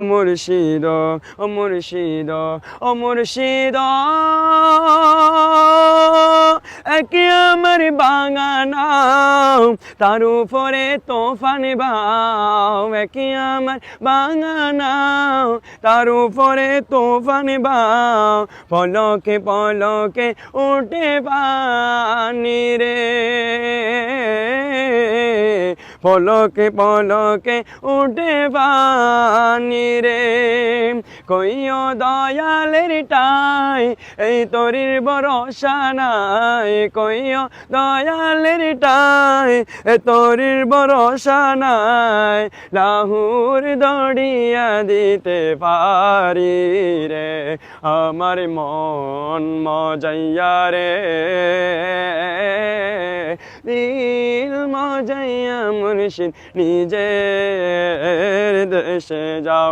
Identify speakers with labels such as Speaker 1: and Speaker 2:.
Speaker 1: মুর্শিদ ও মুর্শিদ ও মুর্শিদ একে আমার বাগানা তার উপরে তোফান বাও একে আমার বাগানা তার উপরে তোফান বাও পলকে পলকে উঠে পানি রে পলকে পলকে উঠে পানি রে কইও দয়ালের টাই এই তরির ভরসা নাই কইও দয়ালের টাই এ তরির ভরসা নাই লাহুর দড়িয়া দিতে পারি রে আমার মন মজাইয়া রে দিল মজাইয়া মুর্শিদ নিজের দেশে যাও